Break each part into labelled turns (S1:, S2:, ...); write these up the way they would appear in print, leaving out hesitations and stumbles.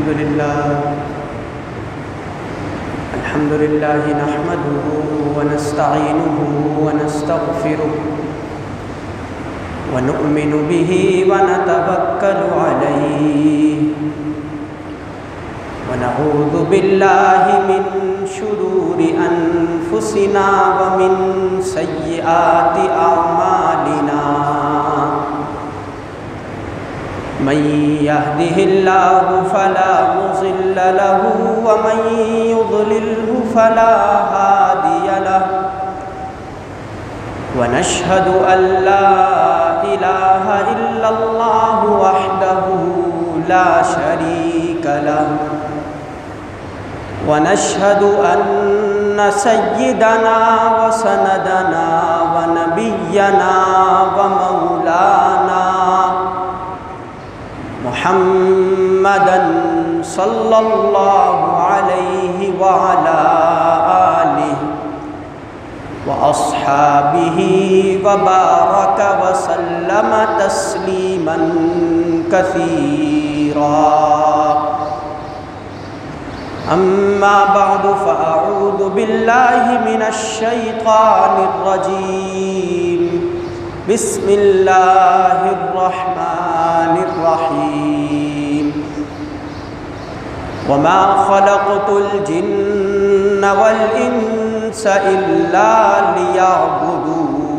S1: الحمد لله نحمده ونستعينه ونستغفره ونؤمن به ونتوكل عليه ونعوذ بالله من شرور أنفسنا ومن سيئات أعمالنا من يهده الله فلا مضل له ومن يضلله فلا هادي له ونشهد أن لا إله إلا الله وحده لا شريك له ونشهد أن سيدنا وسندنا ونبينا ومولانا محمدًا صلى الله عليه وعلى آله وأصحابه وبارك وسلم تسليمًا كثيرا أما بعد فأعوذ بالله من الشيطان الرجيم بسم الله الرحمن الرحيم وما خلقت الجن والإنس إلا ليعبدون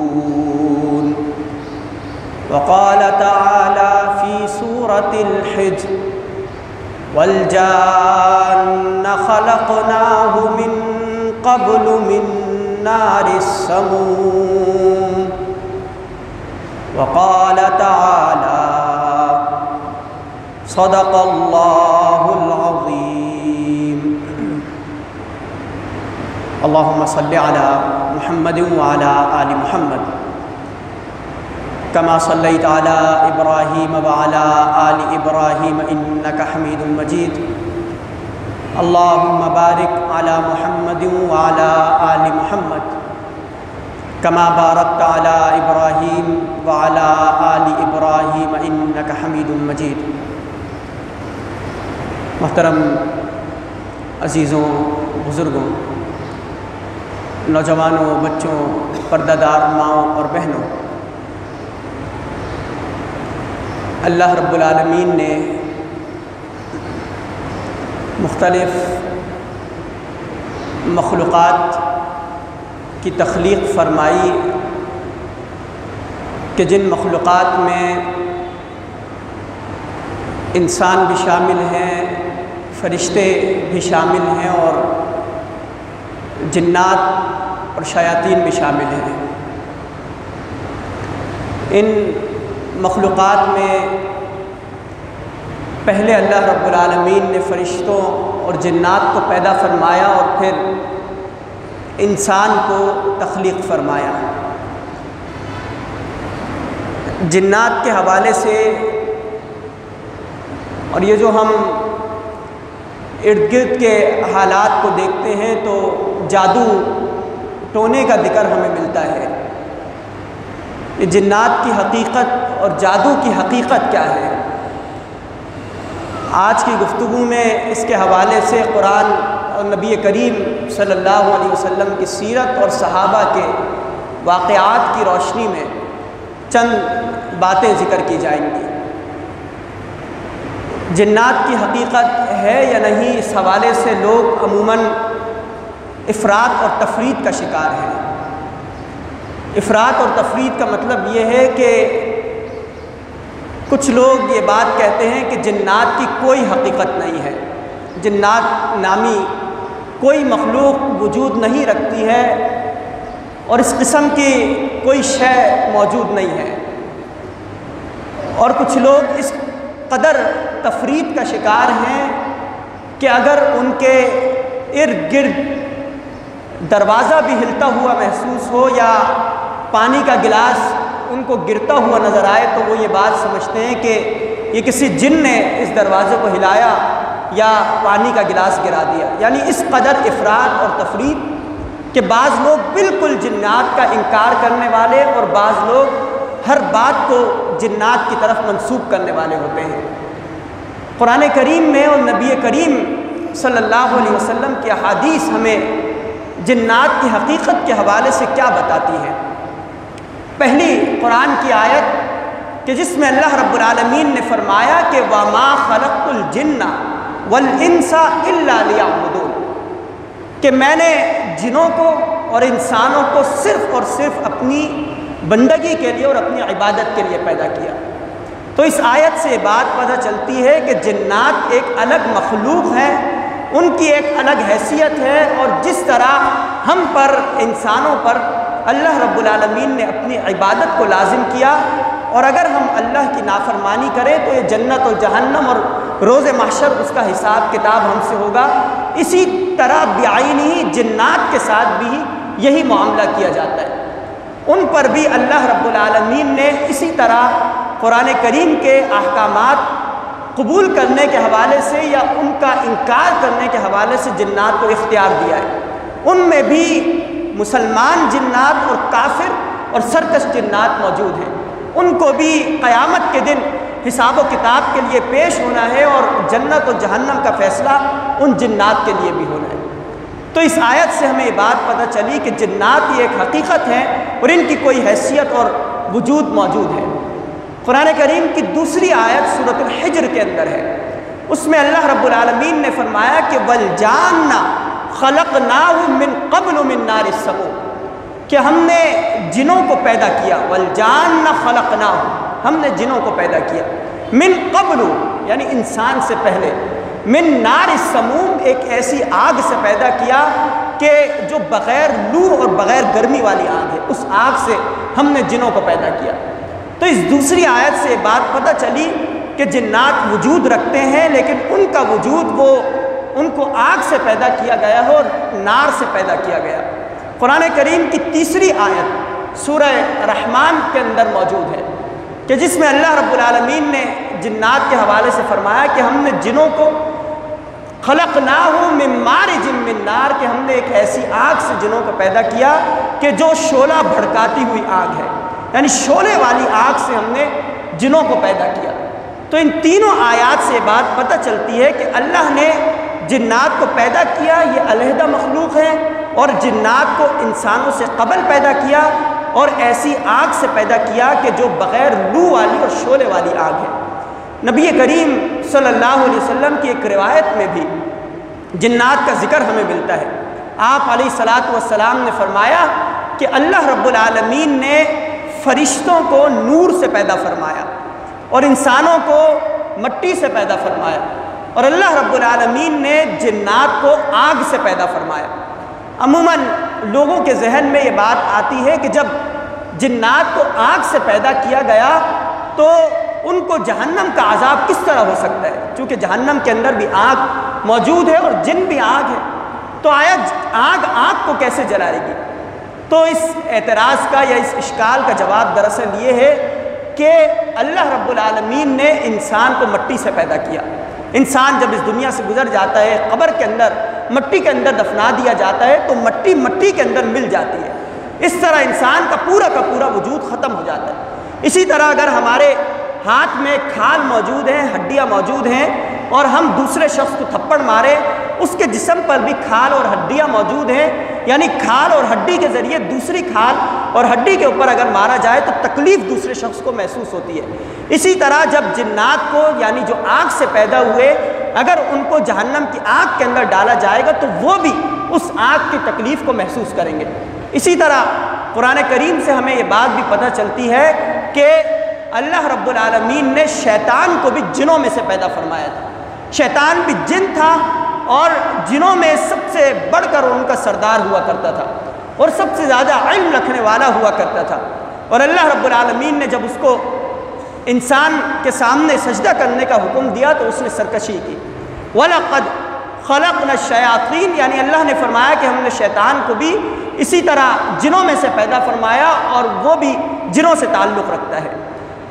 S1: وقال تعالى في سورة الحجر والجان خلقناه من قبل من نار السموم وقال تعالى صدق الله العظيم اللهم صل على محمد وعلى آل محمد كما صليت على إبراهيم وعلى آل إبراهيم إنك حميد مجيد اللهم بارك على محمد وعلى آل محمد كما باركت على إبراهيم وعلى آل إبراهيم إنك حميد مجيد محترم عزیزوں، بزرگوں، نوجوانوں، بچوں، پردہ دار ماؤں اور بہنوں، اللہ رب العالمین نے مختلف مخلوقات کی تخلیق فرمائی کہ جن مخلوقات میں انسان بھی شامل ہیں، فرشتے بھی شامل ہیں اور جنات اور شیاطین بھی شامل ہیں۔ ان مخلوقات میں پہلے اللہ رب العالمین نے فرشتوں اور جنات کو پیدا فرمایا اور پھر انسان کو تخلیق فرمایا۔ جنات کے حوالے سے اور یہ جو ہم ارد گرد کے حالات کو دیکھتے ہیں تو جادو ٹونے کا ذکر ہمیں ملتا ہے۔ یہ جنات کی حقیقت اور جادو کی حقیقت کیا ہے؟ آج کی گفتگو میں اس کے حوالے سے قرآن اور نبی کریم صلی اللہ علیہ وسلم کی سیرت اور صحابہ کے واقعات کی روشنی میں چند باتیں ذکر کی جائیں گی۔ جنات کی حقیقت ہے یا نہیں، اس حوالے سے لوگ عموماً افراط اور تفرید کا شکار ہیں۔ افراط اور تفرید کا مطلب یہ ہے کہ کچھ لوگ یہ بات کہتے ہیں کہ جنات کی کوئی حقیقت نہیں ہے، جنات نامی کوئی مخلوق وجود نہیں رکھتی ہے اور اس قسم کی کوئی شے موجود نہیں ہے، اور کچھ لوگ اس قدر تفرید کا شکار ہیں کہ اگر ان کے ارد گرد دروازہ بھی ہلتا ہوا محسوس ہو یا پانی کا گلاس ان کو گرتا ہوا نظر آئے تو وہ یہ بات سمجھتے ہیں کہ یہ کسی جن نے اس دروازے کو ہلایا یا پانی کا گلاس گرا دیا۔ یعنی اس قدر افراط اور تفرید کہ بعض لوگ بالکل جنات کا انکار کرنے والے اور بعض لوگ ہر بات کو جنات کی طرف منسوب کرنے والے ہوتے ہیں۔ قرآن کریم میں اور نبی کریم صلی اللہ علیہ وسلم کی احادیث ہمیں جنات کی حقیقت کے حوالے سے کیا بتاتی ہیں؟ پہلی قرآن کی آیت کہ جس میں اللہ رب العالمین نے فرمایا کہ وَمَا خَلَقْتُ الْجِنَّ وَالْإِنسَ إِلَّا لِيَعْبُدُونَ، کہ میں نے جنوں کو اور انسانوں کو صرف اور صرف اپنی بندگی کے لیے اور اپنی عبادت کے لیے پیدا کیا۔ تو اس آیت سے یہ بات پتہ چلتی ہے کہ جنات ایک الگ مخلوق ہیں، ان کی ایک الگ حیثیت ہے، اور جس طرح ہم پر انسانوں پر اللہ رب العالمین نے اپنی عبادت کو لازم کیا، اور اگر ہم اللہ کی نافرمانی کریں تو یہ جنت اور جہنم اور روز محشر اس کا حساب کتاب ہم سے ہوگا، اسی طرح بعینی جنات کے ساتھ بھی یہی معاملہ کیا جاتا ہے۔ ان پر بھی اللہ رب العالمین نے اسی طرح قرآن کریم کے احکامات قبول کرنے کے حوالے سے یا ان کا انکار کرنے کے حوالے سے جنات کو اختیار دیا ہے۔ ان میں بھی مسلمان جنات اور کافر اور سرکش جنات موجود ہیں، ان کو بھی قیامت کے دن حساب و کتاب کے لیے پیش ہونا ہے، اور جنت اور جہنم کا فیصلہ ان جنات کے لیے بھی ہونا ہے۔ تو اس آیت سے ہمیں یہ بات پتہ چلی کہ جنات یہ ایک حقیقت ہے اور ان کی کوئی حیثیت اور وجود موجود ہے۔ قرآن کریم کی دوسری آیت سورۃ الحجر کے اندر ہے، اس میں اللہ رب العالمین نے فرمایا کہ وَالْجَانَّ خَلَقْنَاهُ مِنْ قَبْلُ مِنْ نَارِ السَّمُومِ، کہ ہم نے جنوں کو پیدا کیا، وَالْجَانَّ خَلَقْنَاهُ، ہم نے جنوں کو پیدا کیا، من قبل یعنی انسان سے پہلے، من نار السموم ایک ایسی آگ سے پیدا کیا کہ جو بغیر لو اور بغیر گرمی والی آگ ہے، اس آگ سے ہم نے جنوں کو پیدا کیا۔ تو اس دوسری آیت سے بات پتہ چلی کہ جنات وجود رکھتے ہیں، لیکن ان کا وجود وہ ان کو آگ سے پیدا کیا گیا ہے اور نار سے پیدا کیا گیا۔ قرآن کریم کی تیسری آیت سورہ رحمان کے اندر موجود ہے کہ جس میں اللہ رب العالمین نے جنات کے حوالے سے فرمایا کہ ہم نے جنوں کو خلقناہ من مارج من نار، کہ ہم نے ایک ایسی آگ سے جنوں کو پیدا کیا کہ جو شعلہ بھڑکاتی ہوئی آگ ہے، یعنی شعلے والی آگ سے ہم نے جنوں کو پیدا کیا۔ تو ان تینوں آیات سے بات پتہ چلتی ہے کہ اللہ نے جنات کو پیدا کیا، یہ علیحدہ مخلوق ہے، اور جنات کو انسانوں سے قبل پیدا کیا اور ایسی آگ سے پیدا کیا کہ جو بغیر لو والی اور شعلے والی آگ ہے۔ نبی کریم صلی اللہ علیہ وسلم کی ایک روایت میں بھی جنات کا ذکر ہمیں ملتا ہے۔ آپ علیہ الصلاۃ والسلام نے فرمایا کہ اللہ رب العالمین نے فرشتوں کو نور سے پیدا فرمایا اور انسانوں کو مٹی سے پیدا فرمایا، اور اللہ رب العالمین نے جنات کو آگ سے پیدا فرمایا۔ عموماً لوگوں کے ذہن میں یہ بات آتی ہے کہ جب جنات کو آگ سے پیدا کیا گیا تو ان کو جہنم کا عذاب کس طرح ہو سکتا ہے، چونکہ جہنم کے اندر بھی آگ موجود ہے اور جن بھی آگ ہے، تو آیا آگ کو کیسے جلائے گی؟ تو اس اعتراض کا یا اس اشکال کا جواب دراصل یہ ہے کہ اللہ رب العالمین نے انسان کو مٹی سے پیدا کیا۔ انسان جب اس دنیا سے گزر جاتا ہے، قبر کے اندر مٹی کے اندر دفنا دیا جاتا ہے تو مٹی کے اندر مل جاتی ہے، اس طرح انسان کا پورا وجود ختم ہو جاتا ہے۔ اسی طرح اگر ہمارے ہاتھ میں کھال موجود ہیں، ہڈیاں موجود ہیں، اور ہم دوسرے شخص کو تھپڑ مارے، اس کے جسم پر بھی کھال اور ہڈیاں موجود ہیں، یعنی کھال اور ہڈی کے ذریعے دوسری کھال اور ہڈی کے اوپر اگر مارا جائے تو تکلیف دوسرے شخص کو محسوس ہوتی ہے۔ اسی طرح جب جنات کو یعنی جو آگ سے پیدا ہوئے اگر ان کو جہنم کی آگ کے اندر ڈالا جائے گا تو وہ بھی اس آگ کی تکلیف کو محسوس کریں گے۔ اسی طرح قرآن کریم سے ہمیں یہ بات بھی پتہ چلتی ہے کہ اللہ رب العالمین نے شیطان کو بھی جنوں میں سے پیدا فرمایا تھا۔ شیطان بھی جن تھا اور جنوں میں سب سے بڑھ کر ان کا سردار ہوا کرتا تھا اور سب سے زیادہ علم رکھنے والا ہوا کرتا تھا، اور اللہ رب العالمین نے جب اس کو انسان کے سامنے سجدہ کرنے کا حکم دیا تو اس نے سرکشی کی۔ وَلَقَدْ خَلَقْنَا الشَّيَاطِينَ، یعنی اللہ نے فرمایا کہ ہم نے شیطان کو بھی اسی طرح جنوں میں سے پیدا فرمایا اور وہ بھی جنوں سے تعلق رکھتا ہے۔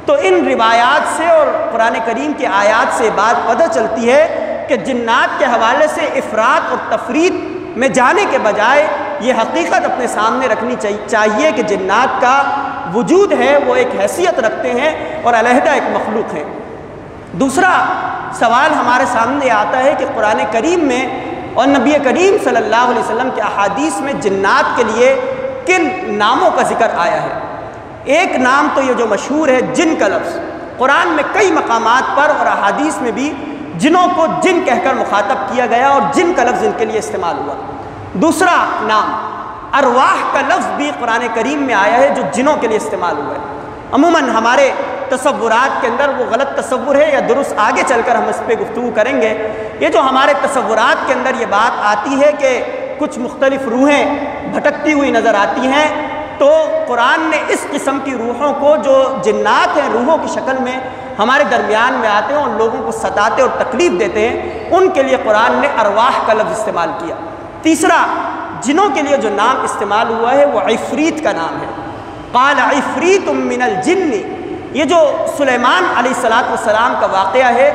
S1: تو ان روایات سے اور قرآن کریم کی آیات سے بات پتہ چلتی ہے کہ جنات کے حوالے سے افراط اور تفریط میں جانے کے بجائے یہ حقیقت اپنے سامنے رکھنی چاہیے کہ جنات کا وجود ہے، وہ ایک حیثیت رکھتے ہیں اور علیحدہ ایک مخلوق ہے۔ دوسرا سوال ہمارے سامنے آتا ہے کہ قرآن کریم میں اور نبی کریم صلی اللہ علیہ وسلم کے احادیث میں جنات کے لیے کن ناموں کا ذکر آیا ہے؟ ایک نام تو یہ جو مشہور ہے جن کا لفظ، قرآن میں کئی مقامات پر اور احادیث میں بھی جنوں کو جن کہہ کر مخاطب کیا گیا اور جن کا لفظ ان کے لیے استعمال ہوا۔ دوسرا نام ارواح کا لفظ بھی قرآن کریم میں آیا ہے جو جنوں کے لیے استعمال ہوا ہے۔ عموماً ہمارے تصورات کے اندر وہ غلط تصور ہے یا درست آگے چل کر ہم اس پہ گفتگو کریں گے، یہ جو ہمارے تصورات کے اندر یہ بات آتی ہے کہ کچھ مختلف روحیں بھٹکتی ہوئی نظر آتی ہیں، تو قرآن نے اس قسم کی روحوں کو جو جنات ہیں روحوں کی شکل میں ہمارے درمیان میں آتے ہیں اور لوگوں کو ستاتے اور تکلیف دیتے ہیں، ان کے لیے قرآن نے ارواح کا لفظ استعمال کیا۔ تیسرا جنوں کے لیے جو نام استعمال ہوا ہے وہ عفریت کا نام ہے۔ قال عفریت من الجن، یہ جو سلیمان علیہ السلام کا واقعہ ہے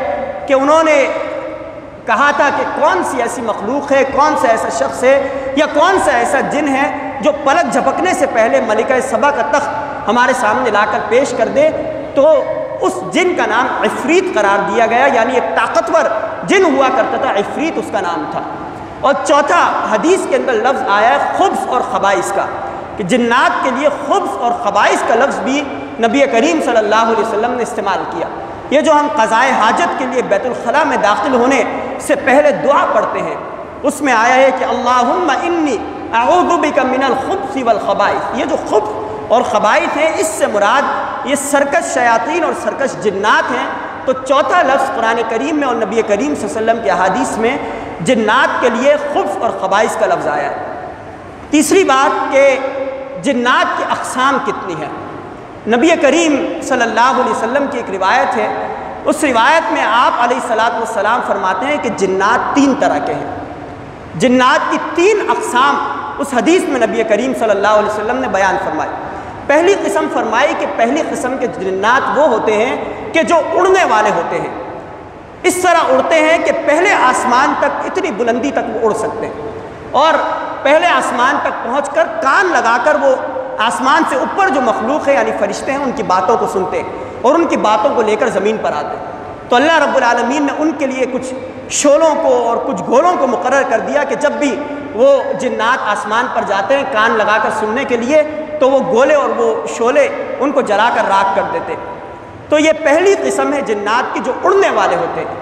S1: کہ انہوں نے کہا تھا کہ کون سی ایسی مخلوق ہے، کون سا ایسا شخص ہے یا کون سا ایسا جن ہے جو پلک جھپکنے سے پہلے ملکہ سبا کا تخت ہمارے سامنے لا کر پیش کر دے، تو اس جن کا نام عفریت قرار دیا گیا، یعنی ایک طاقتور جن ہوا کرتا تھا، عفریت اس کا نام تھا۔ اور چوتھا حدیث کے اندر لفظ آیا ہے خبث اور خبائث کا، کہ جنات کے لیے خبث اور خبائث کا لفظ بھی نبی کریم صلی اللہ علیہ وسلم نے استعمال کیا۔ یہ جو ہم قضائے حاجت کے لیے بیت الخلاء میں داخل ہونے سے پہلے دعا پڑھتے ہیں، اس میں آیا ہے کہ اللہم انی اعوذ بک من الخبث والخبائث۔ یہ جو خبث اور خبائث ہیں اس سے مراد یہ سرکش شیاطین اور سرکش جنات ہیں۔ تو چوتھا لفظ قرآن کریم میں اور نبی کریم صلی اللہ علیہ وسلم کی احادیث میں جنات کے لیے خبث اور خبائث کا لفظ آیا ہے۔ تیسری بات کہ جنات کی اقسام کتنی ہیں، نبی کریم صلی اللہ علیہ وسلم کی ایک روایت ہے، اس روایت میں آپ علیہ السلام فرماتے ہیں کہ جنات 3 طرح کے ہیں۔ جنات کی 3 اقسام اس حدیث میں نبی کریم صلی اللہ علیہ وسلم نے بیان فرمائی۔ پہلی قسم فرمائی کہ پہلی قسم کے جنات وہ ہوتے ہیں کہ جو اڑنے والے ہوتے ہیں، اس طرح اڑتے ہیں کہ پہلے آسمان تک، اتنی بلندی تک وہ اڑ سکتے ہیں، اور پہلے آسمان تک پہنچ کر کان لگا کر وہ آسمان سے اوپر جو مخلوق ہے یعنی فرشتے ہیں ان کی باتوں کو سنتے ہیں اور ان کی باتوں کو لے کر زمین پر آتے ہیں۔ تو اللہ رب العالمین نے ان کے لیے کچھ شعلوں کو اور کچھ گولوں کو مقرر کر دیا کہ جب بھی وہ جنات آسمان پر جاتے ہیں کان لگا کر سننے کے لیے، تو وہ گولے اور وہ شعلے ان کو جلا کر راکھ کر دیتے۔ تو یہ پہلی قسم ہے جنات کی جو اڑنے والے ہوتے ہیں۔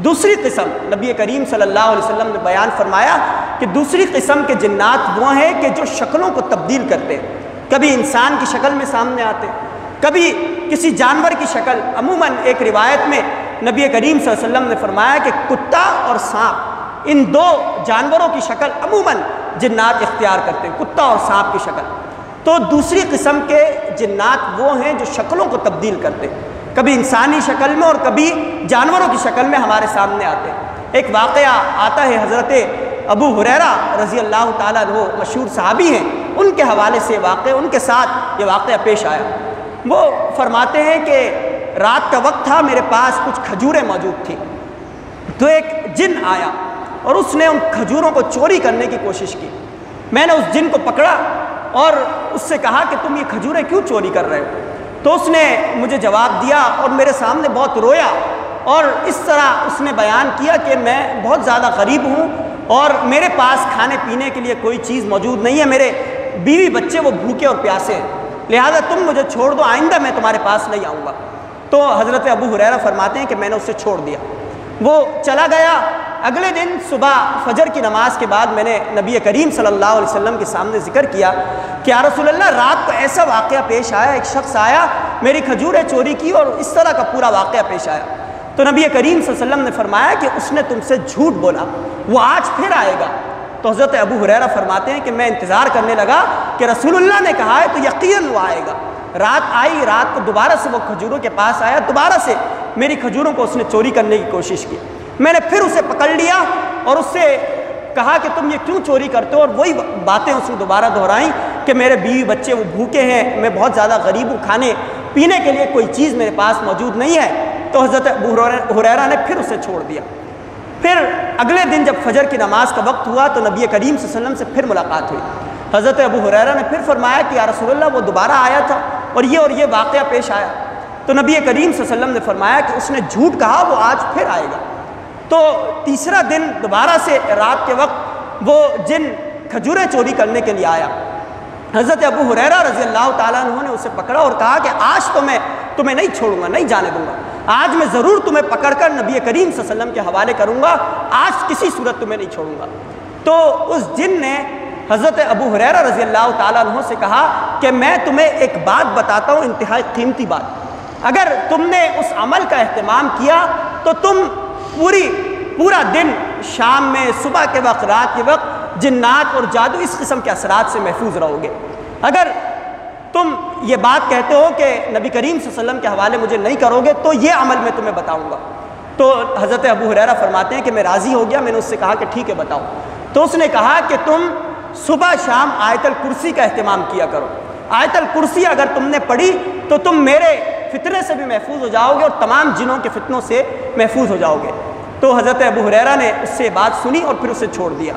S1: دوسری قسم نبی کریم صلی اللہ علیہ وسلم نے بیان فرمایا کہ دوسری قسم کے جنات وہ ہیں کہ جو شکلوں کو تبدیل کرتے ہیں، کبھی انسان کی شکل میں سامنے آتے، کبھی کسی جانور کی شکل۔ عموماً ایک روایت میں نبی کریم صلی اللہ علیہ وسلم نے فرمایا کہ کتا اور سانپ، ان 2 جانوروں کی شکل عموماً جنات اختیار کرتے ہیں، کتا اور سانپ کی شکل۔ تو دوسری قسم کے جنات وہ ہیں جو شکلوں کو تبدیل کرتے ہیں، کبھی انسانی شکل میں اور کبھی جانوروں کی شکل میں ہمارے سامنے آتے ہیں۔ ایک واقعہ آتا ہے حضرت ابو ہریرہ رضی اللہ تعالیٰ عنہ، مشہور صحابی ہیں، ان کے حوالے سے واقعہ، ان کے ساتھ یہ واقعہ پیش آیا۔ وہ فرماتے ہیں کہ رات کا وقت تھا، میرے پاس کچھ کھجوریں موجود تھیں، تو ایک جن آیا اور اس نے ان کھجوروں کو چوری کرنے کی کوشش کی۔ میں نے اس جن کو پکڑا اور اس سے کہا کہ تم یہ کھجوریں کیوں چوری کر رہے ہو؟ تو اس نے مجھے جواب دیا اور میرے سامنے بہت رویا، اور اس طرح اس نے بیان کیا کہ میں بہت زیادہ غریب ہوں اور میرے پاس کھانے پینے کے لیے کوئی چیز موجود نہیں ہے، میرے بیوی بچے وہ بھوکے اور پیاسے ہیں، لہذا تم مجھے چھوڑ دو، آئندہ میں تمہارے پاس نہیں آؤں گا۔ تو حضرت ابو ہریرہ فرماتے ہیں کہ میں نے اسے چھوڑ دیا، وہ چلا گیا۔ اگلے دن صبح فجر کی نماز کے بعد میں نے نبی کریم صلی اللہ علیہ وسلم کے سامنے ذکر کیا کہ یا رسول اللہ، رات کو ایسا واقعہ پیش آیا، ایک شخص آیا، میری کھجوریں چوری کی اور اس طرح کا پورا واقعہ پیش آیا۔ تو نبی کریم صلی اللہ علیہ وسلم نے فرمایا کہ اس نے تم سے جھوٹ بولا، وہ آج پھر آئے گا۔ تو حضرت ابو ہریرہ فرماتے ہیں کہ میں انتظار کرنے لگا کہ رسول اللہ نے کہا ہے تو یقیناً وہ آئے گا۔ رات آئی، رات کو دوبارہ سے وہ کھجوروں کے پاس آیا، دوبارہ سے میری کھجوروں کو اس نے چوری کرنے کی کوشش کی۔ میں نے پھر اسے پکڑ لیا اور اس سے کہا کہ تم یہ کیوں چوری کرتے ہو، اور وہی باتیں اس نے دوبارہ دہرائیں کہ میرے بیوی بچے وہ بھوکے ہیں، میں بہت زیادہ غریب ہوں، کھانے پینے کے لیے کوئی چیز میرے پاس موجود نہیں ہے۔ تو حضرت ابو ہریرہ نے پھر اسے چھوڑ دیا۔ پھر اگلے دن جب فجر کی نماز کا وقت ہوا تو نبی کریم صلی اللہ علیہ وسلم سے پھر ملاقات ہوئی۔ حضرت ابو ہریرہ نے پھر فرمایا کہ یا رسول اللہ، وہ دوبارہ آیا تھا اور یہ واقعہ پیش آیا۔ تو نبی کریم صلی اللہ علیہ وسلم نے فرمایا کہ اس نے جھوٹ کہا، وہ آج پھر آئے گا۔ تو تیسرا دن دوبارہ سے رات کے وقت وہ جن کھجوریں چوری کرنے کے لیے آیا۔ حضرت ابو ہریرہ رضی اللہ تعالیٰ عنہ نے اسے پکڑا اور کہا کہ آج تو میں تمہیں نہیں چھوڑوں گا، نہیں جانے دوں گا، آج میں ضرور تمہیں پکڑ کر نبی کریم صلی اللہ علیہ وسلم کے حوالے کروں گا، آج کسی صورت تمہیں نہیں چھوڑوں گا۔ تو اس جن نے حضرت ابو ہریرہ رضی اللہ تعالیٰ عنہ سے کہا کہ میں تمہیں ایک بات بتاتا ہوں، انتہائی قیمتی بات، اگر تم نے اس عمل کا اہتمام کیا تو تم پورا دن، شام میں، صبح کے وقت، رات کے وقت جنات اور جادو اس قسم کے اثرات سے محفوظ رہو گے۔ اگر تم یہ بات کہتے ہو کہ نبی کریم صلی اللہ علیہ وسلم کے حوالے مجھے نہیں کرو گے تو یہ عمل میں تمہیں بتاؤں گا۔ تو حضرت ابو ہریرہ فرماتے ہیں کہ میں راضی ہو گیا، میں نے اس سے کہا کہ ٹھیک ہے بتاؤ۔ تو اس نے کہا کہ تم صبح شام آیت الکرسی کا اہتمام کیا کرو، آیت الکرسی اگر تم نے پڑھی تو تم میرے فتنے سے بھی محفوظ ہو جاؤ گے اور تمام جنوں کے فتنوں سے محفوظ ہو جاؤ گے۔ تو حضرت ابو ہریرہ نے اس سے بات سنی اور پھر اسے چھوڑ دیا۔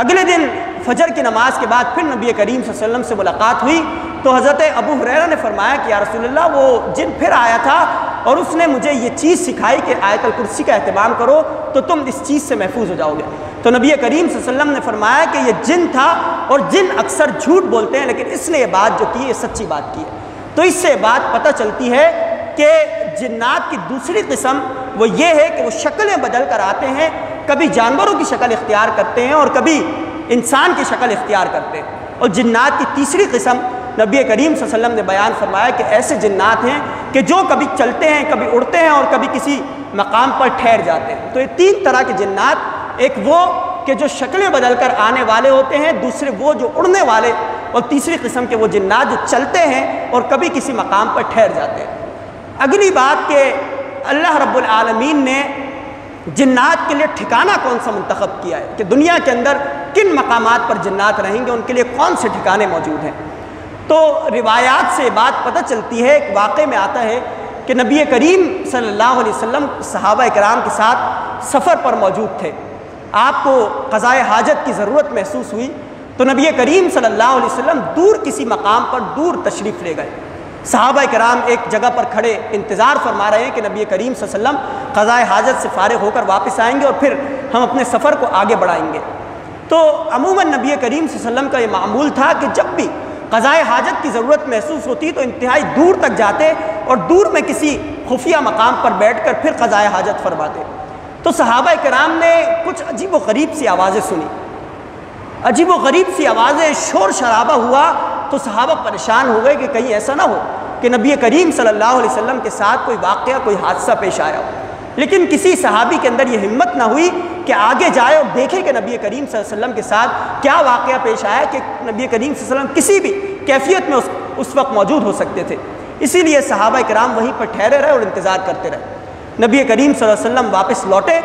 S1: اگلے دن فجر کی نماز کے بعد پھر نبی کریم صلی اللہ علیہ وسلم سے ملاقات ہوئی تو حضرت ابو ہریرہ نے فرمایا کہ یا رسول اللہ، وہ جن پھر آیا تھا اور اس نے مجھے یہ چیز سکھائی کہ آیت الکرسی کا اہتمام کرو تو تم اس چیز سے محفوظ ہو جاؤ گے۔ تو نبی کریم صلی اللہ علیہ وسلم نے فرمایا کہ یہ جن تھا، اور جن اکثر جھوٹ بولتے ہیں لیکن اس نے یہ بات جو کی یہ سچی بات کی ہے۔ تو اس سے بات پتہ چلتی ہے کہ جنات کی دوسری قسم وہ یہ ہے کہ وہ شکلیں بدل کر آتے ہیں، کبھی جانوروں کی شکل اختیار کرتے ہیں اور کبھی انسان کی شکل اختیار کرتے ہیں۔ اور جنات کی تیسری قسم نبی کریم صلی اللہ علیہ وسلم نے بیان فرمایا کہ ایسے جنات ہیں کہ جو کبھی چلتے ہیں، کبھی اڑتے ہیں اور کبھی کسی مقام پر ٹھہر جاتے ہیں۔ تو یہ تین طرح کے جنات، ایک وہ کہ جو شکلیں بدل کر آنے والے ہوتے ہیں، دوسرے وہ جو اڑنے والے، اور تیسری قسم کے وہ جنات جو چلتے ہیں اور کبھی کسی مقام پر ٹھہر جاتے ہیں۔ اگلی بات کہ اللہ رب العالمین نے جنات کے لیے ٹھکانہ کون سا منتخب کیا ہے، کہ دنیا کے اندر کن مقامات پر جنات رہیں گے، ان کے لیے کون سے ٹھکانے موجود ہیں۔ تو روایات سے بات پتہ چلتی ہے، ایک واقعے میں آتا ہے کہ نبی کریم صلی اللہ علیہ وسلم صحابہ کرام کے ساتھ سفر پر موجود تھے، آپ کو قضائے حاجت کی ضرورت محسوس ہوئی تو نبی کریم صلی اللہ علیہ وسلم دور کسی مقام پر دور تشریف لے گئے۔ صحابہ کرام ایک جگہ پر کھڑے انتظار فرما رہے ہیں کہ نبی کریم صلی اللہ علیہ وسلم قضائے حاجت سے فارغ ہو کر واپس آئیں گے اور پھر ہم اپنے سفر کو آگے بڑھائیں گے۔ تو عموماً نبی کریم صلی اللہ علیہ وسلم کا یہ معمول تھا کہ جب بھی قضائے حاجت کی ضرورت محسوس ہوتی تو انتہائی دور تک جاتے اور دور میں کسی خفیہ مقام پر بیٹھ کر پھر قضائے حاجت فرماتے۔ تو صحابہ کرام نے کچھ عجیب و غریب سی آوازیں سنی، عجیب و غریب سی آوازیں، شور شرابہ ہوا تو صحابہ پریشان ہو گئے کہ کہیں ایسا نہ ہو کہ نبی کریم صلی اللہ علیہ وسلم کے ساتھ کوئی واقعہ، کوئی حادثہ پیش آیا ہو۔ لیکن کسی صحابی کے اندر یہ ہمت نہ ہوئی کہ آگے جائے اور دیکھے کہ نبی کریم صلی اللہ علیہ وسلم کے ساتھ کیا واقعہ پیش آیا، کہ نبی کریم صلی اللہ علیہ وسلم کسی بھی کیفیت میں اس وقت موجود ہو سکتے تھے۔ اسی لیے صحابہ کرام وہیں پر ٹھہرے رہے اور انتظار کرتے رہے۔ نبی کریم صلی اللہ علیہ وسلم واپس لوٹے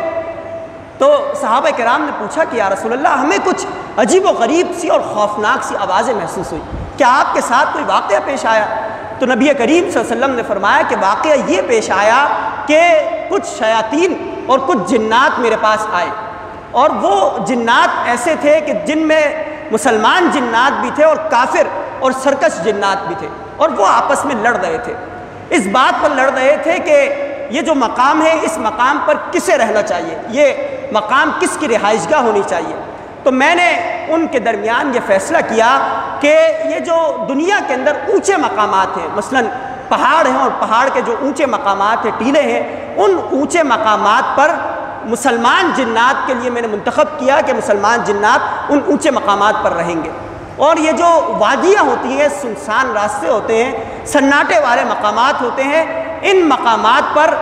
S1: تو صحابہ کرام نے پوچھا کہ یا رسول اللہ، ہمیں کچھ عجیب و غریب سی اور خوفناک سی آوازیں محسوس ہوئی، کیا آپ کے ساتھ کوئی واقعہ پیش آیا؟ تو نبی کریم صلی اللہ علیہ وسلم نے فرمایا کہ واقعہ یہ پیش آیا کہ کچھ شیاطین اور کچھ جنات میرے پاس آئے، اور وہ جنات ایسے تھے کہ جن میں مسلمان جنات بھی تھے اور کافر اور سرکش جنات بھی تھے، اور وہ آپس میں لڑ رہے تھے، اس بات پر لڑ رہے تھے کہ یہ جو مقام ہے اس مقام پر کسے رہنا چاہیے، یہ مقام کس کی رہائش گاہ ہونی چاہیے۔ تو میں نے ان کے درمیان یہ فیصلہ کیا کہ یہ جو دنیا کے اندر اونچے مقامات ہیں، مثلا پہاڑ ہیں اور پہاڑ کے جو اونچے مقامات ہیں، ٹیلے ہیں، ان اونچے مقامات پر مسلمان جنات کے لیے میں نے منتخب کیا کہ مسلمان جنات ان اونچے مقامات پر رہیں گے، اور یہ جو وادیاں ہوتی ہیں، سنسان راستے ہوتے ہیں، سناٹے والے مقامات ہوتے ہیں، ان مقامات پر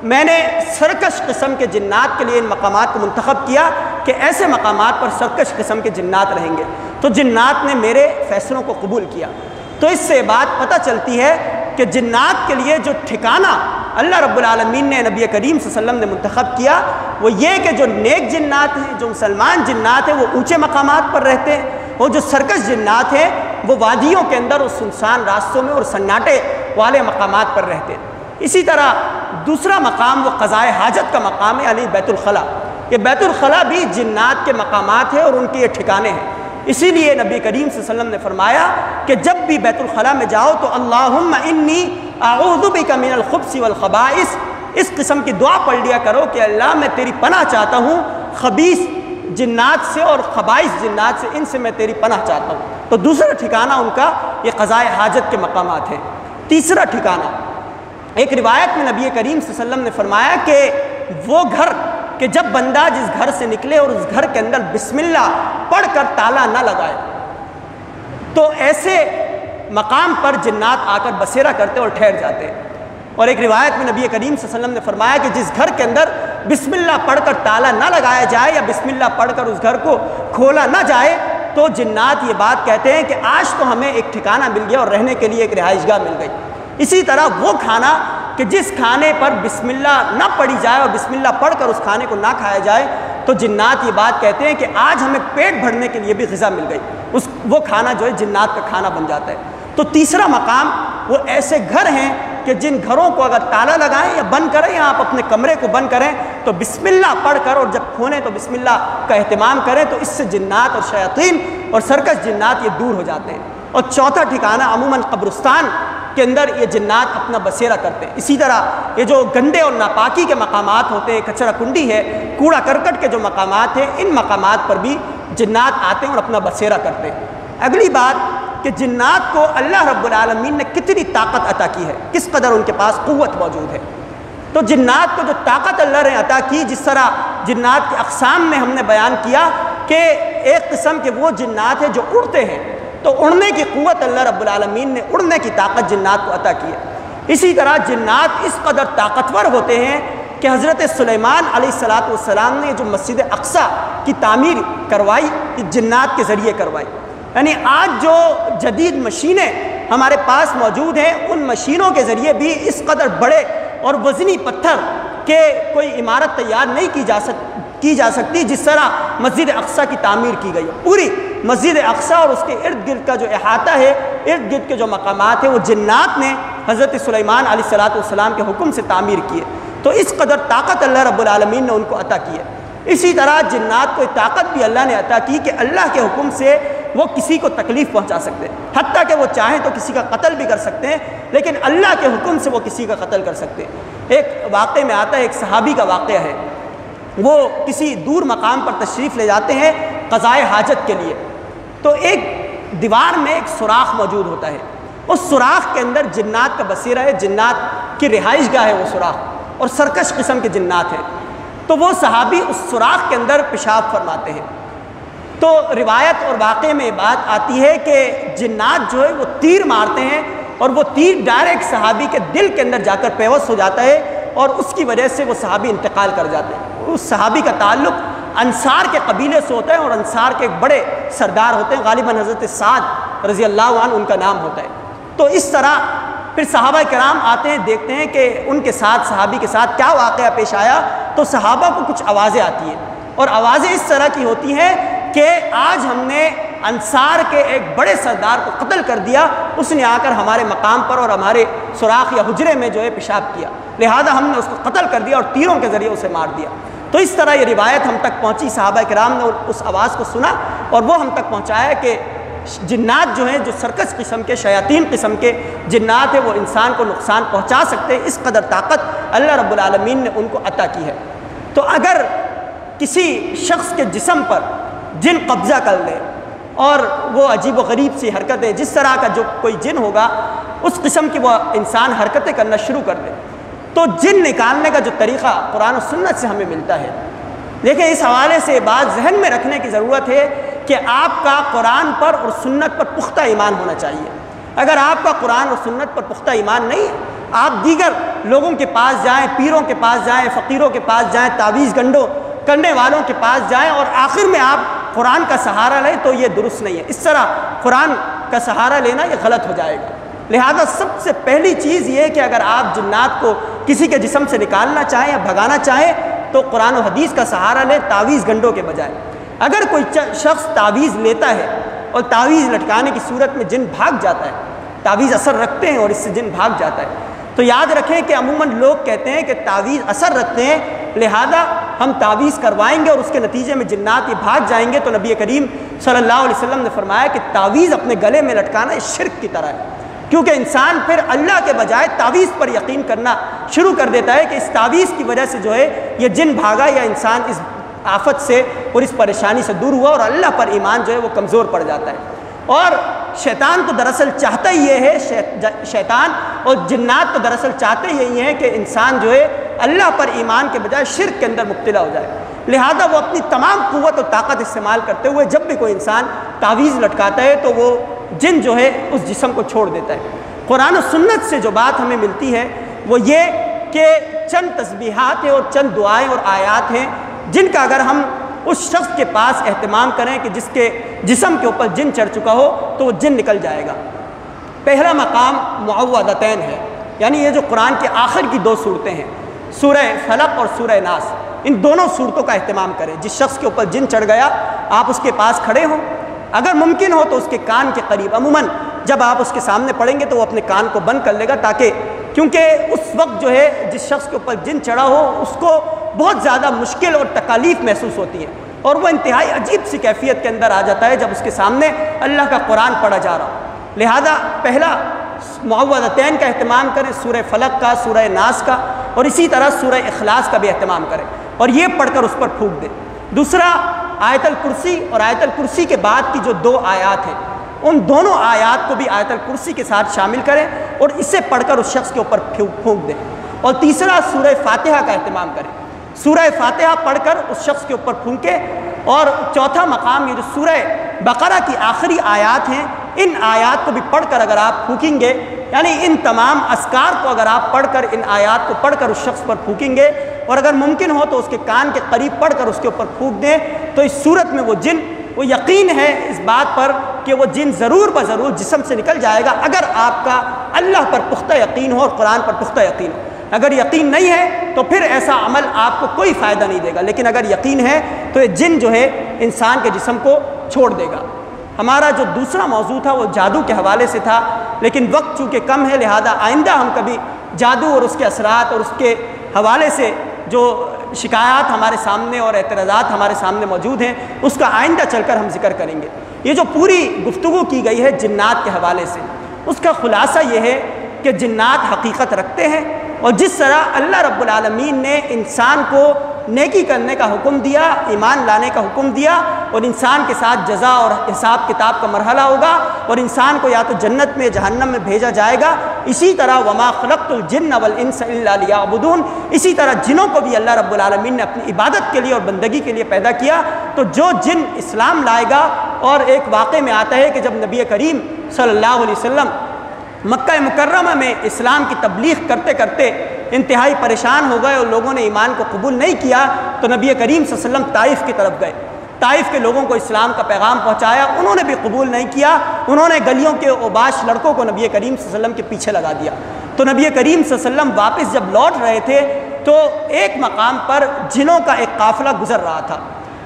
S1: میں نے سرکش قسم کے جنات کے لیے ان مقامات کو منتخب کیا کہ ایسے مقامات پر سرکش قسم کے جنات رہیں گے۔ تو جنات نے میرے فیصلوں کو قبول کیا۔ تو اس سے بات پتہ چلتی ہے کہ جنات کے لیے جو ٹھکانہ اللہ رب العالمین نے نبی کریم صلی اللہ علیہ وسلم نے منتخب کیا وہ یہ کہ جو نیک جنات ہیں، جو مسلمان جنات ہیں، وہ اونچے مقامات پر رہتے ہیں، اور جو سرکش جنات ہیں وہ وادیوں کے اندر اور سنسان راستوں میں اور سناٹے والے مقامات پر رہتے ہیں۔ اسی طرح دوسرا مقام وہ قضائے حاجت کا مقام ہے، یعنی بیت الخلا۔ یہ بیت الخلا بھی جنات کے مقامات ہیں اور ان کے یہ ٹھکانے ہیں۔ اسی لیے نبی کریم صلی اللہ علیہ وسلم نے فرمایا کہ جب بھی بیت الخلا میں جاؤ تو اللہم انی اعوذ بک من الخبث والخبائث، اس قسم کی دعا پڑھ لیا کرو کہ اللہ میں تیری پناہ چاہتا ہوں خبیث جنات سے اور خبائث جنات سے، ان سے میں تیری پناہ چاہتا ہوں۔ تو دوسرا ٹھکانہ ان کا یہ قضائے حاجت کے مقامات ہیں۔ تیسرا ٹھکانہ، ایک روایت میں نبی کریم صلی اللہ علیہ وسلم نے فرمایا کہ وہ گھر کہ جب بندہ جس گھر سے نکلے اور اس گھر کے اندر بسم اللہ پڑھ کر تالا نہ لگائے تو ایسے مقام پر جنات آ کر بسیرا کرتے اور ٹھہر جاتے ہیں۔ اور ایک روایت میں نبی کریم صلی اللہ علیہ وسلم نے فرمایا کہ جس گھر کے اندر بسم اللہ پڑھ کر تالا نہ لگایا جائے یا بسم اللہ پڑھ کر اس گھر کو کھولا نہ جائے تو جنات یہ بات کہتے ہیں کہ آج تو ہمیں ایک ٹھکانہ مل گیا اور رہنے کے لیے ایک رہائش گاہ مل گئی۔ اسی طرح وہ کھانا کہ جس کھانے پر بسم اللہ نہ پڑھی جائے اور بسم اللہ پڑھ کر اس کھانے کو نہ کھایا جائے تو جنات یہ بات کہتے ہیں کہ آج ہمیں پیٹ بھرنے کے لیے بھی غذا مل گئی، وہ کھانا جو ہے جنات کا کھانا بن جاتا ہے۔ تو تیسرا مقام وہ ایسے گھر ہیں کہ جن گھروں کو اگر تالا لگائیں یا بند کریں یا آپ اپنے کمرے کو بند کریں تو بسم اللہ پڑھ کر اور جب کھولیں تو بسم اللہ کا اہتمام کریں تو اس سے جنات اور شیاطین اور سرکش جنات یہ دور ہو جاتے ہیں۔ اور چوتھا ٹھکانہ عموماً قبرستان کے اندر یہ جنات اپنا بسیرا کرتے ہیں۔ اسی طرح یہ جو گندے اور ناپاکی کے مقامات ہوتے ہیں، کچرا کنڈی ہے، کوڑا کرکٹ کے جو مقامات ہیں، ان مقامات پر بھی جنات آتے ہیں اور اپنا بسیرا کرتے ہیں۔ اگلی بات کہ جنات کو اللہ رب العالمین نے کتنی طاقت عطا کی ہے، کس قدر ان کے پاس قوت موجود ہے۔ تو جنات کو جو طاقت اللہ نے عطا کی، جس طرح جنات کے اقسام میں ہم نے بیان کیا کہ ایک قسم کے وہ جنات ہیں جو اڑتے ہیں، تو اڑنے کی قوت اللہ رب العالمین نے اڑنے کی طاقت جنات کو عطا کی ہے۔ اسی طرح جنات اس قدر طاقتور ہوتے ہیں کہ حضرت سلیمان علیہ السلام نے جو مسجد اقصی کی تعمیر کروائی یہ جنات کے ذریعے کروائی۔ یعنی آج جو جدید مشینیں ہمارے پاس موجود ہیں ان مشینوں کے ذریعے بھی اس قدر بڑے اور وزنی پتھر کہ کوئی عمارت تیار نہیں کی جا سکتی جس طرح مسجد اقصی کی تعمیر کی گئی ہے۔ پوری مسجد اقصی اور اس کے ارد گرد کا جو احاطہ ہے، ارد گرد کے جو مقامات ہیں وہ جنات نے حضرت سلیمان علیہ السلام کے حکم سے تعمیر کیے۔ تو اس قدر طاقت اللہ رب العالمین نے ان کو عطا کی ہے۔ اسی طرح جنات کو طاقت بھی اللہ نے عطا کی کہ اللہ کے حکم سے وہ کسی کو تکلیف پہنچا سکتے ہیں، حتیٰ کہ وہ چاہیں تو کسی کا قتل بھی کر سکتے ہیں، لیکن اللہ کے حکم سے وہ کسی کا قتل کر سکتے ہیں۔ ایک واقعے میں آتا ہے، ایک صحابی کا واقعہ ہے، وہ کسی دور مقام پر تشریف لے جاتے ہیں قضائے حاجت کے لیے، تو ایک دیوار میں ایک سوراخ موجود ہوتا ہے، اس سوراخ کے اندر جنات کا بسیرا ہے، جنات کی رہائش گاہ ہے وہ سوراخ، اور سرکش قسم کے جنات ہیں۔ تو وہ صحابی اس سوراخ کے اندر پیشاب فرماتے ہیں، تو روایت اور واقعے میں بات آتی ہے کہ جنات جو ہے وہ تیر مارتے ہیں اور وہ تیر ڈائریکٹ صحابی کے دل کے اندر جا کر پیوست ہو جاتا ہے اور اس کی وجہ سے وہ صحابی انتقال کر جاتے ہیں۔ اس صحابی کا تعلق انصار کے قبیلے سے ہوتا ہے اور انصار کے ایک بڑے سردار ہوتے ہیں، غالباً حضرت سعد رضی اللہ عنہ ان کا نام ہوتا ہے۔ تو اس طرح پھر صحابہ کرام آتے ہیں، دیکھتے ہیں کہ ان کے ساتھ صحابی کے ساتھ کیا واقعہ پیش آیا، تو صحابہ کو کچھ آوازیں آتی ہیں اور آوازیں اس طرح کی ہوتی ہیں کہ آج ہم نے انصار کے ایک بڑے سردار کو قتل کر دیا، اس نے آ کر ہمارے مقام پر اور ہمارے سوراخ یا حجرے میں جو ہے پیشاب کیا، لہذا ہم نے اس کو قتل کر دیا اور تیروں کے ذریعے اسے مار دیا۔ تو اس طرح یہ روایت ہم تک پہنچی، صحابہ کرام نے اس آواز کو سنا اور وہ ہم تک پہنچایا کہ جنات جو ہیں، جو سرکش قسم کے شیاطین قسم کے جنات ہیں، وہ انسان کو نقصان پہنچا سکتے ہیں، اس قدر طاقت اللہ رب العالمین نے ان کو عطا کی ہے۔ تو اگر کسی شخص کے جسم پر جن قبضہ کر لے اور وہ عجیب و غریب سی حرکتیں، جس طرح کا جو کوئی جن ہوگا اس قسم کی وہ انسان حرکتیں کرنا شروع کر دے، تو جن نکالنے کا جو طریقہ قرآن و سنت سے ہمیں ملتا ہے، لیکن اس حوالے سے بات ذہن میں رکھنے کی ضرورت ہے کہ آپ کا قرآن پر اور سنت پر پختہ ایمان ہونا چاہیے۔ اگر آپ کا قرآن اور سنت پر پختہ ایمان نہیں ہے، آپ دیگر لوگوں کے پاس جائیں، پیروں کے پاس جائیں، فقیروں کے پاس جائیں، تعویذ گنڈوں کرنے والوں کے پاس جائیں اور آخر میں آپ قرآن کا سہارا لیں تو یہ درست نہیں ہے۔ اس طرح قرآن کا سہارا لینا یہ غلط ہو جائے گا۔ لہذا سب سے پہلی چیز یہ ہے کہ اگر آپ جنات کو کسی کے جسم سے نکالنا چاہیں یا بھگانا چاہیں تو قرآن و حدیث کا سہارا لیں تعویذ گنڈوں کے بجائے۔ اگر کوئی شخص تعویذ لیتا ہے اور تعویذ لٹکانے کی صورت میں جن بھاگ جاتا ہے، تعویذ اثر رکھتے ہیں اور اس سے جن بھاگ جاتا ہے، تو یاد رکھیں کہ عموماً لوگ کہتے ہیں کہ تعویذ اثر رکھتے ہیں لہذا ہم تعویذ کروائیں گے اور اس کے نتیجے میں جنات یہ بھاگ جائیں گے۔ تو نبی کریم صلی اللہ علیہ وسلم نے فرمایا کہ تعویذ اپنے گلے میں لٹکانا اس شرک کی طرح ہے۔ کیونکہ انسان پھر اللہ کے بجائے تعویذ پر یقین کرنا شروع کر دیتا ہے کہ اس تعویذ کی وجہ سے جو ہے یہ جن بھاگا یا انسان اس آفت سے اور اس پریشانی سے دور ہوا، اور اللہ پر ایمان جو ہے وہ کمزور پڑ جاتا ہے۔ اور شیطان تو دراصل چاہتا ہی یہ ہے، شیطان اور جنات تو دراصل چاہتے یہی ہیں کہ انسان جو ہے اللہ پر ایمان کے بجائے شرک کے اندر مبتلا ہو جائے، لہذا وہ اپنی تمام قوت و طاقت استعمال کرتے ہوئے جب بھی کوئی انسان تعویذ لٹکاتا ہے تو وہ جن جو ہے اس جسم کو چھوڑ دیتا ہے۔ قرآن و سنت سے جو بات ہمیں ملتی ہے وہ یہ کہ چند تسبیحات ہیں اور چند دعائیں اور آیات ہیں جن کا اگر ہم اس شخص کے پاس اہتمام کریں کہ جس کے جسم کے اوپر جن چڑھ چکا ہو تو وہ جن نکل جائے گا۔ پہلا مقام معوذتین ہے، یعنی یہ جو قرآن کے آخر کی 2 صورتیں ہیں، سورہ فلق اور سورہ ناس، ان دونوں صورتوں کا اہتمام کریں۔ جس شخص کے اوپر جن چڑھ گیا آپ اس کے پاس کھڑے ہوں، اگر ممکن ہو تو اس کے کان کے قریب، عموماً جب آپ اس کے سامنے پڑھیں گے تو وہ اپنے کان کو بند کر لے گا، تاکہ کیونکہ اس وقت جو ہے جس شخص کے اوپر جن چڑھا ہو اس کو بہت زیادہ مشکل اور تکالیف محسوس ہوتی ہے، اور وہ انتہائی عجیب سی کیفیت کے اندر آ جاتا ہے جب اس کے سامنے اللہ کا قرآن پڑھا جا رہا ہو۔ لہذا پہلا معوذتین کا اہتمام کریں، سورہ فلق کا، سورہ ناس کا، اور اسی طرح سورہ اخلاص کا بھی اہتمام کریں اور یہ پڑھ کر اس پر پھونک دیں۔ دوسرا آیت الکرسی، اور آیت الکرسی کے بعد کی جو 2 آیات ہیں ان دونوں آیات کو بھی آیت الکرسی کے ساتھ شامل کریں اور اسے پڑھ کر اس شخص کے اوپر پھونک دیں۔ اور تیسرا سورہ فاتحہ کا اہتمام کریں، سورہ فاتحہ پڑھ کر اس شخص کے اوپر پھونکیں۔ اور چوتھا مقام یہ جو سورہ بقرہ کی آخری آیات ہیں ان آیات کو بھی پڑھ کر اگر آپ پھونکیں گے، یعنی ان تمام اذکار کو اگر آپ پڑھ کر ان آیات کو پڑھ کر اس شخص پر پھونکیں گے اور اگر ممکن ہو تو اس کے کان کے قریب پڑھ کر اس کے اوپر پھونک دیں، تو اس صورت میں وہ یقین ہے اس بات پر کہ وہ جن ضرور بضرور جسم سے نکل جائے گا، اگر آپ کا اللہ پر پختہ یقین ہو اور قرآن پر پختہ یقین ہو۔ اگر یقین نہیں ہے تو پھر ایسا عمل آپ کو کوئی فائدہ نہیں دے گا، لیکن اگر یقین ہے تو یہ جن جو ہے انسان کے جسم کو چھوڑ دے گا۔ ہمارا جو دوسرا موضوع تھا وہ جادو کے حوالے سے تھا، لیکن وقت چونکہ کم ہے لہذا آئندہ ہم کبھی جادو اور اس کے اثرات اور اس کے حوالے سے جو شکایات ہمارے سامنے اور اعتراضات ہمارے سامنے موجود ہیں اس کا آئندہ چل کر ہم ذکر کریں گے۔ یہ جو پوری گفتگو کی گئی ہے جنات کے حوالے سے، اس کا خلاصہ یہ ہے کہ جنات حقیقت رکھتے ہیں، اور جس طرح اللہ رب العالمین نے انسان کو نیکی کرنے کا حکم دیا، ایمان لانے کا حکم دیا، اور انسان کے ساتھ جزا اور حساب کتاب کا مرحلہ ہوگا اور انسان کو یا تو جنت میں جہنم میں بھیجا جائے گا، اسی طرح وما خلقت الجن والانس الا لیعبدون، اسی طرح جنوں کو بھی اللہ رب العالمین نے اپنی عبادت کے لیے اور بندگی کے لیے پیدا کیا۔ تو جو جن اسلام لائے گا، اور ایک واقعے میں آتا ہے کہ جب نبی کریم صلی اللہ علیہ وسلم مکہ مکرمہ میں اسلام کی تبلیغ کرتے کرتے انتہائی پریشان ہو گئے اور لوگوں نے ایمان کو قبول نہیں کیا، تو نبی کریم صلی اللہ علیہ وسلم طائف کی طرف گئے، طائف کے لوگوں کو اسلام کا پیغام پہنچایا، انہوں نے بھی قبول نہیں کیا، انہوں نے گلیوں کے اوباش لڑکوں کو نبی کریم صلی اللہ علیہ وسلم کے پیچھے لگا دیا۔ تو نبی کریم صلی اللہ علیہ وسلم واپس جب لوٹ رہے تھے تو ایک مقام پر جنوں کا ایک قافلہ گزر رہا تھا،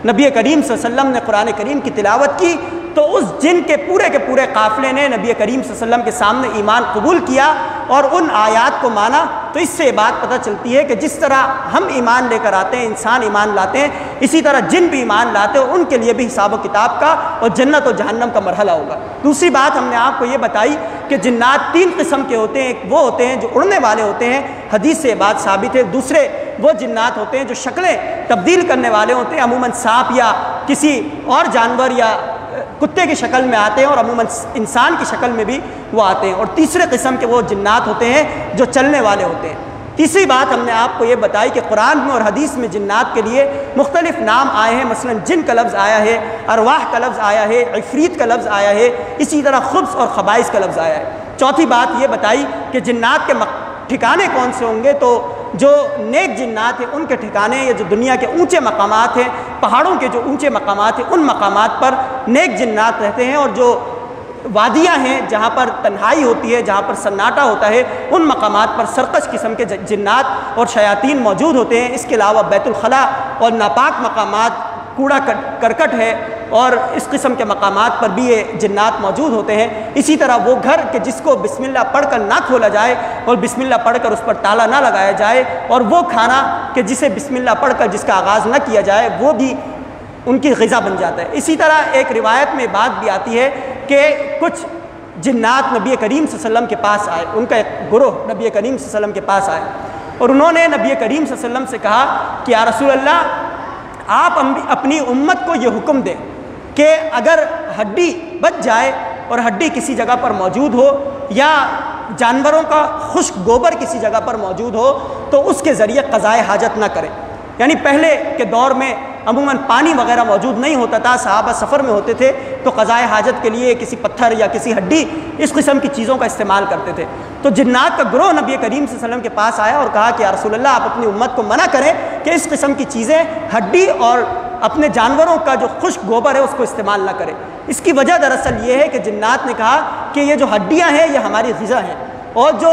S1: نبی کریم صلی اللہ علیہ وسلم نے قرآن کریم کی تلاوت کی تو اس جن کے پورے قافلے نے نبی کریم صلی اللہ علیہ وسلم کے سامنے ایمان قبول کیا اور ان آیات کو مانا۔ تو اس سے یہ بات پتہ چلتی ہے کہ جس طرح ہم ایمان لے کر آتے ہیں، انسان ایمان لاتے ہیں، اسی طرح جن بھی ایمان لاتے ہیں، ان کے لیے بھی حساب و کتاب کا اور جنت و جہنم کا مرحلہ ہوگا۔ دوسری بات ہم نے آپ کو یہ بتائی کہ جنات 3 قسم کے ہوتے ہیں، ایک وہ ہوتے ہیں جو اڑنے والے ہوتے ہیں، حدیث سے یہ بات ثابت ہے، دوسرے وہ جنات ہوتے ہیں جو شکلیں تبدیل کرنے والے ہوتے ہیں، عموماً سانپ یا کسی اور جانور یا کتے کی شکل میں آتے ہیں اور عموماً انسان کی شکل میں بھی وہ آتے ہیں، اور تیسرے قسم کے وہ جنات ہوتے ہیں جو چلنے والے ہوتے ہیں۔ تیسری بات ہم نے آپ کو یہ بتائی کہ قرآن میں اور حدیث میں جنات کے لیے مختلف نام آئے ہیں، مثلا جن کا لفظ آیا ہے، ارواح کا لفظ آیا ہے، عفریت کا لفظ آیا ہے، اسی طرح خبث اور خبائث کا لفظ آیا ہے۔ چوتھی بات یہ بتائی کہ جنات کے ٹھکانے کون سے ہوں گے، تو جو نیک جنات ہیں ان کے ٹھکانے یا جو دنیا کے اونچے مقامات ہیں، پہاڑوں کے جو اونچے مقامات ہیں ان مقامات پر نیک جنات رہتے ہیں، اور جو وادیاں ہیں جہاں پر تنہائی ہوتی ہے، جہاں پر سناٹا ہوتا ہے، ان مقامات پر سرکش قسم کے جنات اور شیاطین موجود ہوتے ہیں۔ اس کے علاوہ بیت الخلاء اور ناپاک مقامات، کوڑا کرکٹ ہے، اور اس قسم کے مقامات پر بھی یہ جنات موجود ہوتے ہیں۔ اسی طرح وہ گھر کہ جس کو بسم اللہ پڑھ کر نہ کھولا جائے اور بسم اللہ پڑھ کر اس پر تالا نہ لگایا جائے، اور وہ کھانا کہ جسے بسم اللہ پڑھ کر جس کا آغاز نہ کیا جائے، وہ بھی ان کی غذا بن جاتا ہے۔ اسی طرح ایک روایت میں بات بھی آتی ہے کہ کچھ جنات نبی کریم صلی اللہ علیہ وسلم کے پاس آئے، ان کا ایک گروہ نبی کریم صلی اللہ علیہ وسلم کے پاس آئے اور انہوں نے نبی کریم صلی اللہ علیہ وسلم سے کہا کہ یا رسول اللہ آپ اپنی امت کو یہ حکم دیں کہ اگر ہڈی بچ جائے اور ہڈی کسی جگہ پر موجود ہو یا جانوروں کا خشک گوبر کسی جگہ پر موجود ہو تو اس کے ذریعے قضائے حاجت نہ کریں۔ یعنی پہلے کے دور میں عموماً پانی وغیرہ موجود نہیں ہوتا تھا، صحابہ سفر میں ہوتے تھے تو قضائے حاجت کے لیے کسی پتھر یا کسی ہڈی اس قسم کی چیزوں کا استعمال کرتے تھے۔ تو جنات کا گروہ نبی کریم صلی اللہ علیہ وسلم کے پاس آیا اور کہا کہ یا رسول اللہ آپ اپنی امت کو منع کریں کہ اس قسم کی چیزیں ہڈی اور اپنے جانوروں کا جو خشک گوبر ہے اس کو استعمال نہ کریں۔ اس کی وجہ دراصل یہ ہے کہ جنات نے کہا کہ یہ جو ہڈیاں ہیں یہ ہماری غذا ہیں اور جو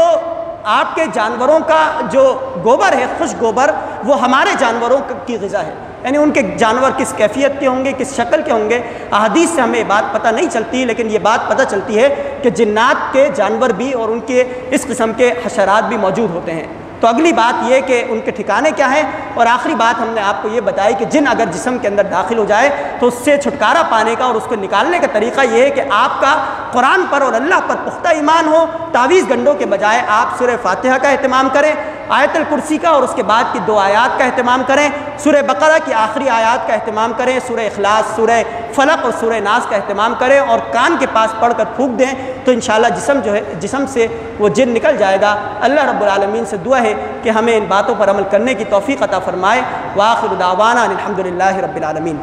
S1: آپ کے جانوروں کا جو گوبر ہے خشک گوبر وہ ہمارے جانوروں کی غذا ہے، یعنی ان کے جانور کس کیفیت کے ہوں گے، کس شکل کے ہوں گے، احادیث سے ہمیں بات پتہ نہیں چلتی، لیکن یہ بات پتہ چلتی ہے کہ جنات کے جانور بھی اور ان کے اس قسم کے حشرات بھی موجود ہوتے ہیں۔ تو اگلی بات یہ کہ ان کے ٹھکانے کیا ہیں، اور آخری بات ہم نے آپ کو یہ بتائی کہ جن اگر جسم کے اندر داخل ہو جائے تو اس سے چھٹکارا پانے کا اور اس کو نکالنے کا طریقہ یہ ہے کہ آپ کا قرآن پر اور اللہ پر پختہ ایمان ہو، تعویذ گنڈوں کے بجائے آپ سورہ فاتحہ کا اہتمام کریں، آیت الکرسی کا اور اس کے بعد کی 2 آیات کا اہتمام کریں، سورہ بقرہ کی آخری آیات کا اہتمام کریں، سورہ اخلاص، سورہ فلق اور سورہ ناس کا اہتمام کریں اور کان کے پاس پڑھ کر پھونک دیں تو انشاءاللہ جسم سے وہ جن نکل جائے گا۔ اللہ رب العالمین سے دعا ہے کہ ہمیں ان باتوں پر عمل کرنے کی توفیق عطا فرمائے۔ وآخر دعوانا الحمدللہ رب العالمین۔